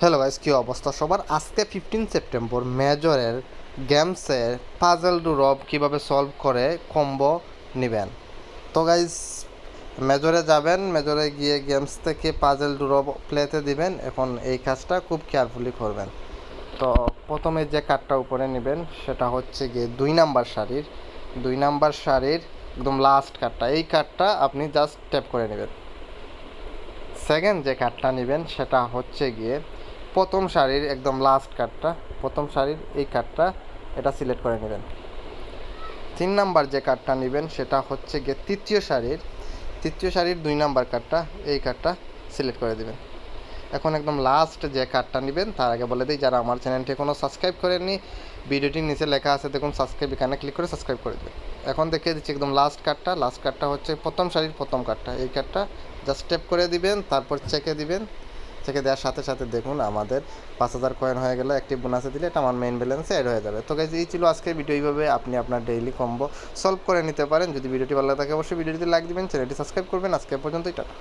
Hello guys, কী অবস্থা সবার? আজকে 15 সেপ্টেম্বর মেজরের গেমসের পাজল টু রব কীভাবে সলভ করে কম্বো নেবেন। তো গাইস, মেজরে যাবেন, মেজরে গিয়ে গেমস থেকে পাজল টু রব প্লেতে দিবেন। এখন এই কাজটা খুব কেয়ারফুলি করবেন। তো প্রথমে যে কার্ডটা উপরে নেবেন সেটা হচ্ছে গিয়ে 2 নাম্বার শাড়ির একদম লাস্ট কার্ডটা। এই কার্ডটা আপনি জাস্ট ট্যাপ করে নেবেন। সেকেন্ড যে কার্ডটা নেবেন সেটা হচ্ছে গিয়ে প্রথম সারির একদম লাস্ট কার্ডটা, প্রথম সারির এই কার্ডটা, এটা সিলেক্ট করে নেবেন। 3 নাম্বার যে কার্ডটা নেবেন সেটা হচ্ছে গিয়ে তৃতীয় সারির 2 নাম্বার কার্ডটা, এই কার্ডটা সিলেক্ট করে দেবেন। এখন একদম লাস্ট যে কার্ডটা নেবেন তার আগে বলে দিই, যারা আমার চ্যানেলটি এখনও সাবস্ক্রাইব করেননি, ভিডিওটির নিচে লেখা আছে দেখুন সাবস্ক্রাইব, এখানে ক্লিক করে সাবস্ক্রাইব করে দেবেন। এখন দেখিয়ে দিচ্ছি একদম লাস্ট কার্ডটা হচ্ছে প্রথম সারির প্রথম কার্ডটা। এই কার্ডটা জাস্ট ট্যাপ করে দিবেন, তারপর চেকে দিবেন। চেকে দেওয়ার সাথে সাথে দেখুন আমাদের 5,000 কয়েন হয়ে গেল। অ্যাক্টিভ বোনাসে দিলে এটা আমার মেইন ব্যালেন্সে অ্যাড হয়ে যাবে। তো গাইজ, এই ছিল আজকের ভিডিও। এইভাবে আপনি আপনার ডেইলি কম্বো সলভ করে নিতে পারেন। যদি ভিডিওটি ভালো লাগে থাকে অবশ্যই ভিডিওটিতে লাইক দিবেন, চ্যানেলটি সাবস্ক্রাইব করবেন। আজকে পর্যন্তই টাটা।